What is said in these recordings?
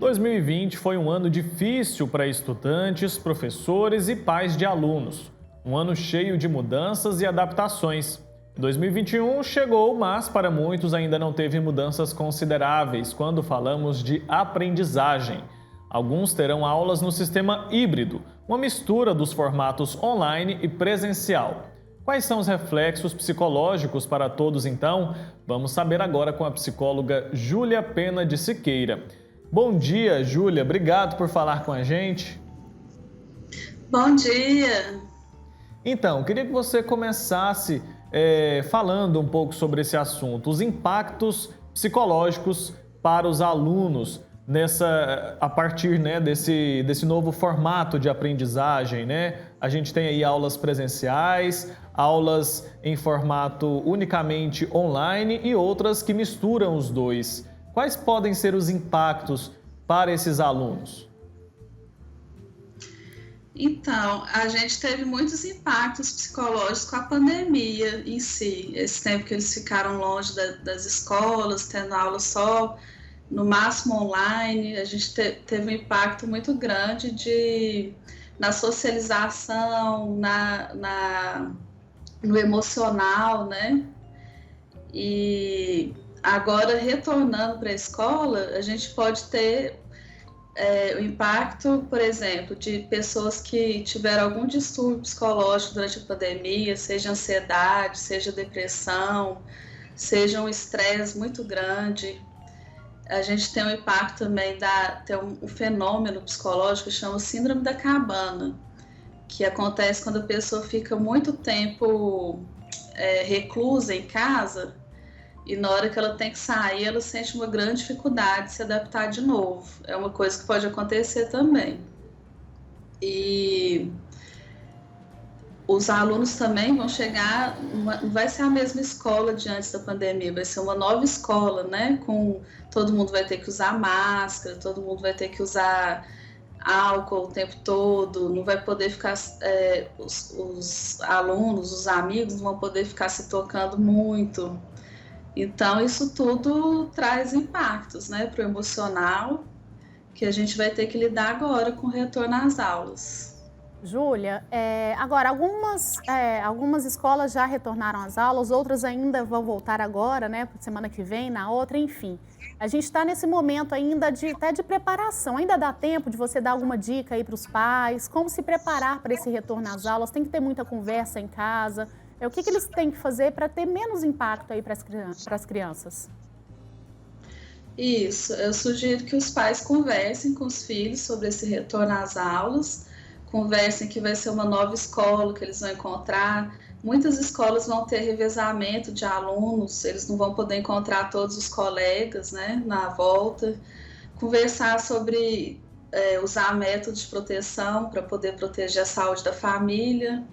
2020 foi um ano difícil para estudantes, professores e pais de alunos. Um ano cheio de mudanças e adaptações. 2021 chegou, mas para muitos ainda não teve mudanças consideráveis quando falamos de aprendizagem. Alguns terão aulas no sistema híbrido, uma mistura dos formatos online e presencial. Quais são os reflexos psicológicos para todos, então? Vamos saber agora com a psicóloga Júlia Pena de Siqueira. Bom dia, Júlia. Obrigado por falar com a gente. Bom dia. Então, queria que você começasse falando um pouco sobre esse assunto, os impactos psicológicos para os alunos a partir, né, desse novo formato de aprendizagem, né? A gente tem aí aulas presenciais, aulas em formato unicamente online e outras que misturam os dois. Quais podem ser os impactos para esses alunos? Então, a gente teve muitos impactos psicológicos com a pandemia em si. Esse tempo que eles ficaram longe das escolas, tendo aula só, no máximo online, a gente teve um impacto muito grande na socialização, no emocional, né? E agora, retornando para a escola, a gente pode ter o impacto, por exemplo, de pessoas que tiveram algum distúrbio psicológico durante a pandemia, seja ansiedade, seja depressão, seja um estresse muito grande. A gente tem um impacto também, tem um fenômeno psicológico que chama Síndrome da Cabana, que acontece quando a pessoa fica muito tempo reclusa em casa. E na hora que ela tem que sair, ela sente uma grande dificuldade de se adaptar de novo. É uma coisa que pode acontecer também. E os alunos também vão chegar, não vai ser a mesma escola de antes da pandemia, vai ser uma nova escola, né? Todo mundo vai ter que usar máscara, todo mundo vai ter que usar álcool o tempo todo, não vai poder ficar, os alunos, os amigos não vão poder ficar se tocando muito. Então, isso tudo traz impactos, né, para o emocional, que a gente vai ter que lidar agora com o retorno às aulas. Júlia, agora, algumas escolas já retornaram às aulas, outras ainda vão voltar agora, né, semana que vem, na outra, enfim. A gente está nesse momento ainda até de preparação. Ainda dá tempo de você dar alguma dica aí para os pais, como se preparar para esse retorno às aulas? Tem que ter muita conversa em casa. O que eles têm que fazer para ter menos impacto aí para as crianças? Isso, eu sugiro que os pais conversem com os filhos sobre esse retorno às aulas, conversem que vai ser uma nova escola que eles vão encontrar. Muitas escolas vão ter revezamento de alunos, eles não vão poder encontrar todos os colegas, né, na volta. Conversar sobre usar métodos de proteção para poder proteger a saúde da família.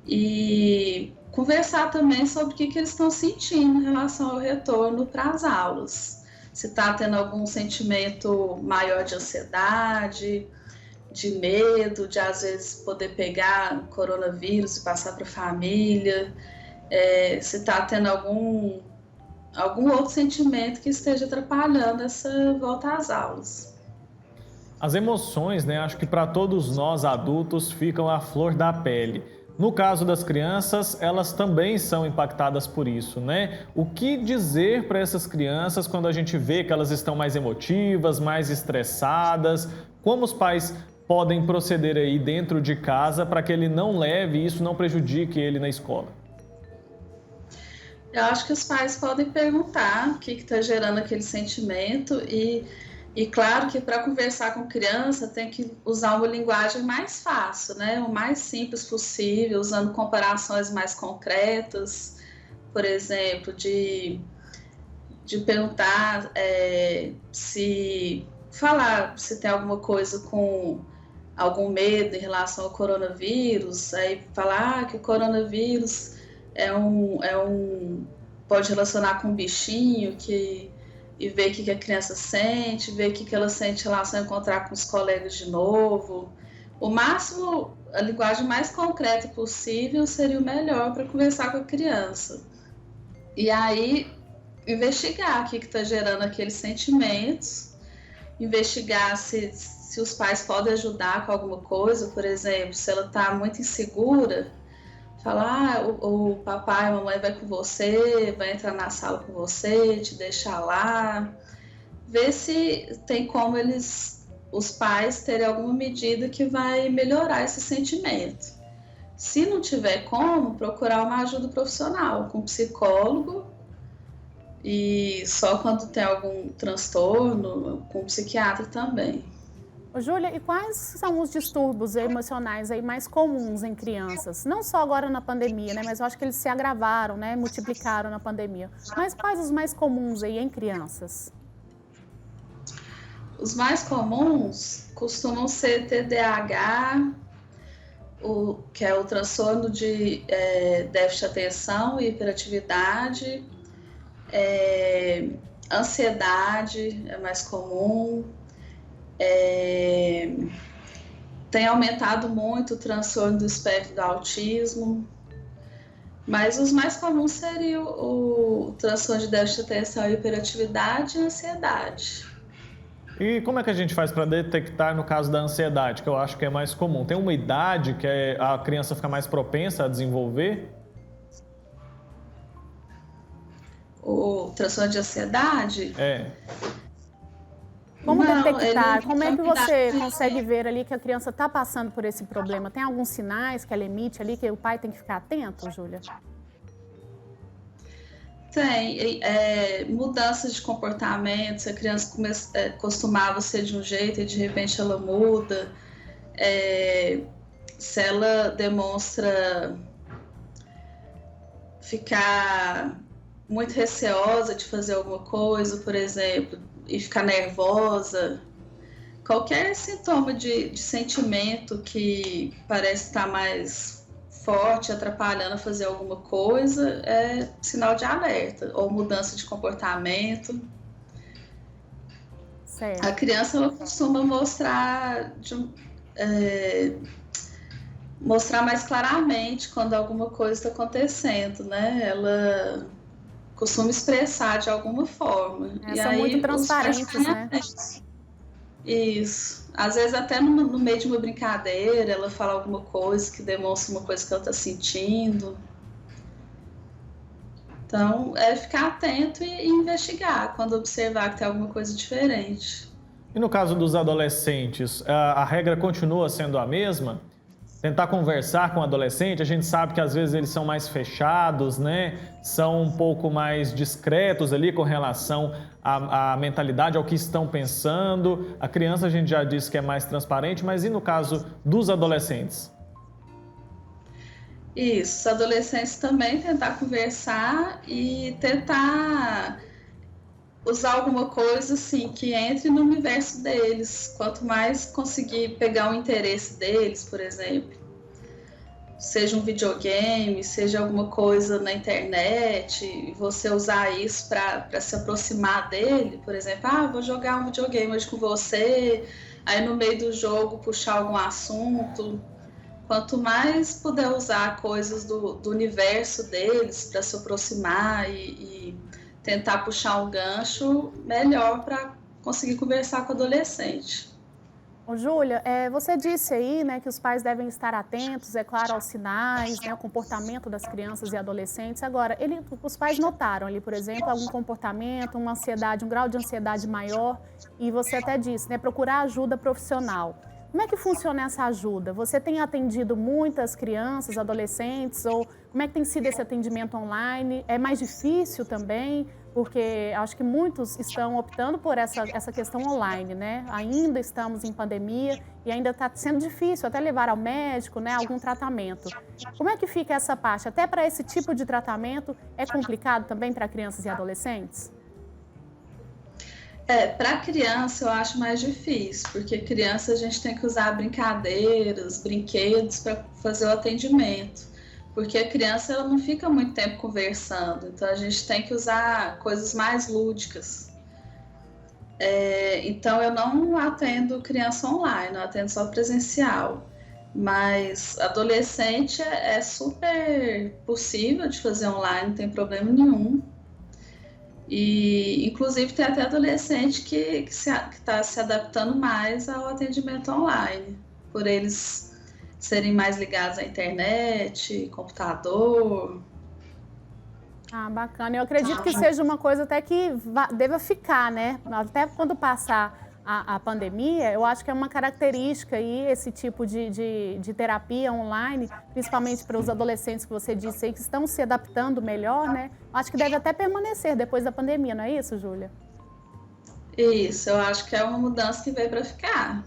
E conversar também sobre o que eles estão sentindo em relação ao retorno para as aulas. Se está tendo algum sentimento maior de ansiedade, de medo, de às vezes poder pegar coronavírus e passar para a família, se está tendo algum outro sentimento que esteja atrapalhando essa volta às aulas. As emoções, né, acho que para todos nós adultos ficam à flor da pele. No caso das crianças, elas também são impactadas por isso, né? O que dizer para essas crianças quando a gente vê que elas estão mais emotivas, mais estressadas? Como os pais podem proceder aí dentro de casa para que ele não leve e isso não prejudique ele na escola? Eu acho que os pais podem perguntar o que está gerando aquele sentimento e claro que para conversar com criança tem que usar uma linguagem mais fácil, né? O mais simples possível, usando comparações mais concretas, por exemplo, de perguntar se tem alguma coisa com algum medo em relação ao coronavírus, aí falar que o coronavírus pode relacionar com um bichinho e ver o que a criança sente, ver o que ela sente em relação a encontrar com os colegas de novo. O máximo, a linguagem mais concreta possível seria o melhor para conversar com a criança. E aí, investigar o que está gerando aqueles sentimentos investigar se os pais podem ajudar com alguma coisa, por exemplo, se ela está muito insegura, falar, o papai e a mamãe vai com você, vai entrar na sala com você, te deixar lá, ver se tem como os pais terem alguma medida que vai melhorar esse sentimento. Se não tiver como, procurar uma ajuda profissional, com um psicólogo, e só quando tem algum transtorno, com um psiquiatra também. Ô, Júlia, e quais são os distúrbios emocionais aí mais comuns em crianças? Não só agora na pandemia, né? Mas eu acho que eles se agravaram, né? Multiplicaram na pandemia. Mas quais os mais comuns aí em crianças? Os mais comuns costumam ser TDAH, que é o transtorno de déficit de atenção e hiperatividade, ansiedade é mais comum. Tem aumentado muito o transtorno do espectro do autismo, mas os mais comuns seriam o transtorno de déficit de atenção e hiperatividade e ansiedade. E como é que a gente faz para detectar no caso da ansiedade, que eu acho que é mais comum? Tem uma idade que a criança fica mais propensa a desenvolver? O transtorno de ansiedade? Como detectar? Como é que você consegue ver ali que a criança está passando por esse problema? Tem alguns sinais que ela emite ali que o pai tem que ficar atento, Júlia? Tem. Mudanças de comportamento, se a criança costumava ser de um jeito e de repente ela muda. Se ela demonstra ficar muito receosa de fazer alguma coisa, por exemplo, e ficar nervosa, qualquer sintoma de sentimento que parece estar mais forte, atrapalhando a fazer alguma coisa, é sinal de alerta, ou mudança de comportamento. Certo. A criança ela costuma mostrar mais claramente quando alguma coisa está acontecendo, né? Ela costuma expressar de alguma forma. São muito transparentes, né? Isso. Às vezes até no meio de uma brincadeira, ela fala alguma coisa que demonstra uma coisa que ela está sentindo. Então, ficar atento e investigar quando observar que tem alguma coisa diferente. E no caso dos adolescentes, a regra continua sendo a mesma? Tentar conversar com o adolescente, a gente sabe que às vezes eles são mais fechados, né? São um pouco mais discretos ali com relação à mentalidade, ao que estão pensando. A criança a gente já disse que é mais transparente, mas e no caso dos adolescentes? Isso, os adolescentes também tentar conversar e tentar usar alguma coisa assim que entre no universo deles. Quanto mais conseguir pegar o interesse deles, por exemplo, seja um videogame, seja alguma coisa na internet, e você usar isso para se aproximar dele, por exemplo, vou jogar um videogame hoje com você, aí no meio do jogo puxar algum assunto. Quanto mais puder usar coisas do universo deles para se aproximar e tentar puxar um gancho, melhor para conseguir conversar com o adolescente. Ô, Júlia, você disse aí, né, que os pais devem estar atentos, é claro, aos sinais, né, o comportamento das crianças e adolescentes. Agora, os pais notaram ali, por exemplo, algum comportamento, uma ansiedade, um grau de ansiedade maior, e você até disse, né, procurar ajuda profissional. Como é que funciona essa ajuda? Você tem atendido muitas crianças, adolescentes, ou como é que tem sido esse atendimento online? É mais difícil também? Porque acho que muitos estão optando por essa questão online, né? Ainda estamos em pandemia e ainda está sendo difícil até levar ao médico, né, algum tratamento. Como é que fica essa parte? Até para esse tipo de tratamento é complicado também para crianças e adolescentes? Para criança eu acho mais difícil, porque criança a gente tem que usar brincadeiras, brinquedos para fazer o atendimento, porque a criança ela não fica muito tempo conversando, então a gente tem que usar coisas mais lúdicas. Então eu não atendo criança online, eu atendo só presencial, mas adolescente é super possível de fazer online, não tem problema nenhum. E, inclusive, tem até adolescente que está se adaptando mais ao atendimento online, por eles serem mais ligados à internet, computador. Ah, bacana. Eu acredito que seja uma coisa até que deva ficar, né? Até quando passar a pandemia, eu acho que é uma característica aí esse tipo de terapia online, principalmente para os adolescentes que você disse aí, que estão se adaptando melhor, né? Acho que deve até permanecer depois da pandemia, não é isso, Júlia? Isso, eu acho que é uma mudança que veio para ficar.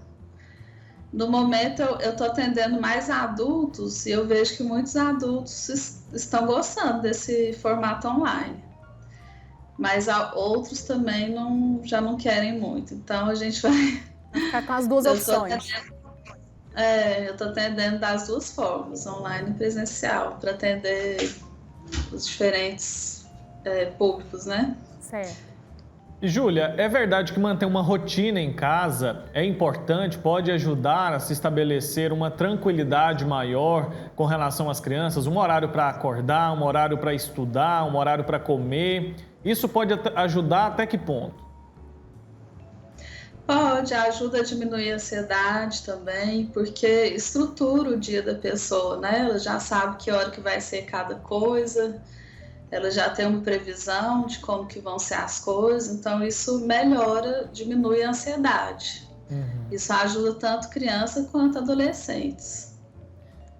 No momento, eu estou atendendo mais adultos e eu vejo que muitos adultos estão gostando desse formato online. Mas outros também já não querem muito. Então, a gente vai ficar com as duas opções. Eu estou atendendo das duas formas, online e presencial, para atender os diferentes públicos, né? Certo. E, Júlia, é verdade que manter uma rotina em casa é importante, pode ajudar a se estabelecer uma tranquilidade maior com relação às crianças? Um horário para acordar, um horário para estudar, um horário para comer. Isso pode ajudar até que ponto? Pode, ajuda a diminuir a ansiedade também, porque estrutura o dia da pessoa, né? Ela já sabe que hora que vai ser cada coisa, ela já tem uma previsão de como que vão ser as coisas, então isso melhora, diminui a ansiedade. Isso ajuda tanto criança quanto adolescentes.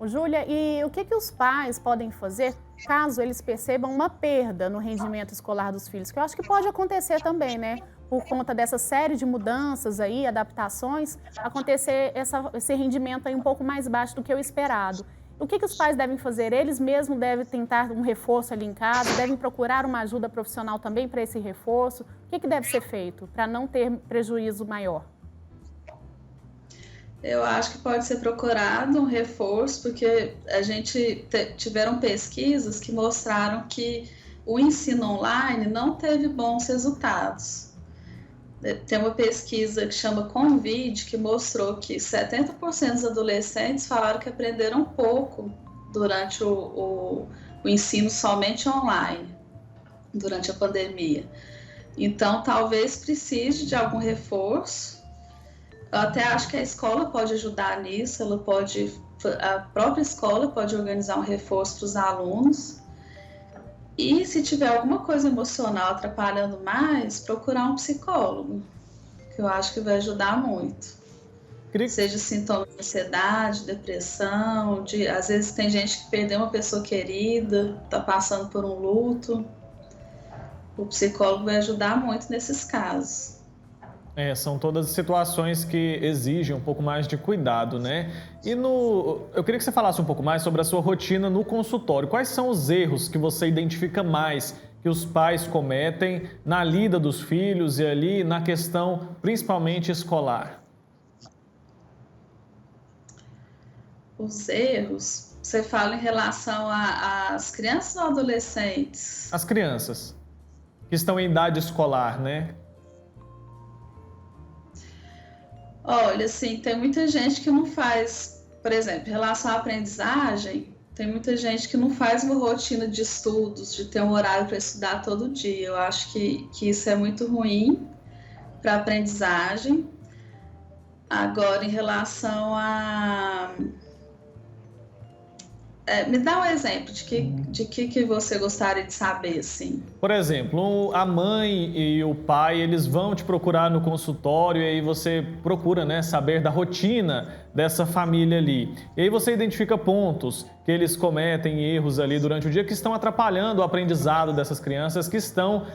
Júlia, e o que os pais podem fazer caso eles percebam uma perda no rendimento escolar dos filhos? Que eu acho que pode acontecer também, né? Por conta dessa série de mudanças aí, adaptações, acontecer esse rendimento aí um pouco mais baixo do que o esperado. O que os pais devem fazer? Eles mesmos devem tentar um reforço ali em casa, devem procurar uma ajuda profissional também para esse reforço? O que deve ser feito para não ter prejuízo maior? Eu acho que pode ser procurado um reforço, porque a gente tiveram pesquisas que mostraram que o ensino online não teve bons resultados. Tem uma pesquisa que chama Convide, que mostrou que 70% dos adolescentes falaram que aprenderam pouco durante o ensino somente online, durante a pandemia. Então, talvez precise de algum reforço. Eu até acho que a escola pode ajudar nisso, a própria escola pode organizar um reforço para os alunos. E se tiver alguma coisa emocional atrapalhando mais, procurar um psicólogo, que eu acho que vai ajudar muito. Seja sintoma de ansiedade, depressão, às vezes tem gente que perdeu uma pessoa querida, está passando por um luto. O psicólogo vai ajudar muito nesses casos. São todas situações que exigem um pouco mais de cuidado, né? E eu queria que você falasse um pouco mais sobre a sua rotina no consultório. Quais são os erros que você identifica mais que os pais cometem na lida dos filhos e ali na questão principalmente escolar? Os erros, você fala em relação às crianças ou adolescentes? As crianças que estão em idade escolar, né? Olha, assim, tem muita gente que não faz, por exemplo, em relação à aprendizagem, tem muita gente que não faz uma rotina de estudos, de ter um horário para estudar todo dia. Eu acho que isso é muito ruim para a aprendizagem. Agora, em relação a... me dá um exemplo de que você gostaria de saber, assim. Por exemplo, a mãe e o pai, eles vão te procurar no consultório e aí você procura, né, saber da rotina dessa família ali. E aí você identifica pontos que eles cometem erros ali durante o dia que estão atrapalhando o aprendizado dessas crianças que estão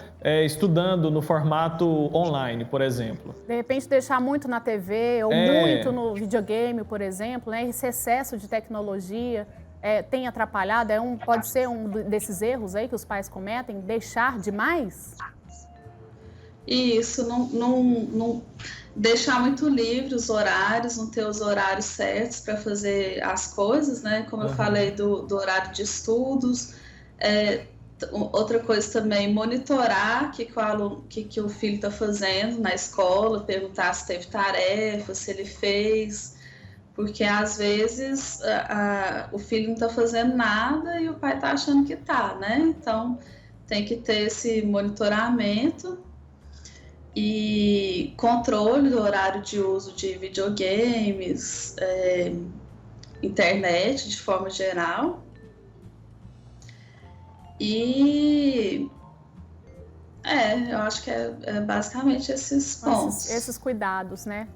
estudando no formato online, por exemplo. De repente deixar muito na TV ou muito no videogame, por exemplo, né, esse excesso de tecnologia... tem atrapalhado? Pode ser um desses erros aí que os pais cometem? Deixar demais? Isso, não deixar muito livre os horários, não ter os horários certos para fazer as coisas, né? Como eu falei do horário de estudos. Outra coisa também, monitorar o que o filho está fazendo na escola, perguntar se teve tarefa, se ele fez... Porque, às vezes, o filho não está fazendo nada e o pai está achando que está, né? Então, tem que ter esse monitoramento e controle do horário de uso de videogames, internet de forma geral. E eu acho que é basicamente esses pontos. Esses cuidados, né?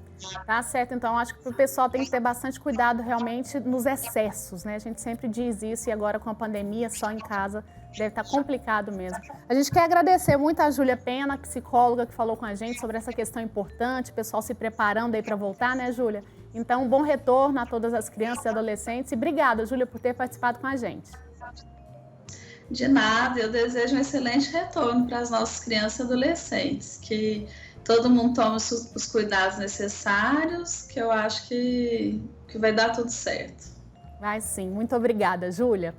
Tá certo, então acho que o pessoal tem que ter bastante cuidado realmente nos excessos, né? A gente sempre diz isso e agora com a pandemia só em casa deve estar complicado mesmo. A gente quer agradecer muito a Júlia Pena, psicóloga, que falou com a gente sobre essa questão importante, o pessoal se preparando aí para voltar, né, Júlia? Então, um bom retorno a todas as crianças e adolescentes e obrigada, Júlia, por ter participado com a gente. De nada, eu desejo um excelente retorno para as nossas crianças e adolescentes, que todo mundo tome os cuidados necessários, que eu acho que vai dar tudo certo. Vai sim. Muito obrigada, Júlia.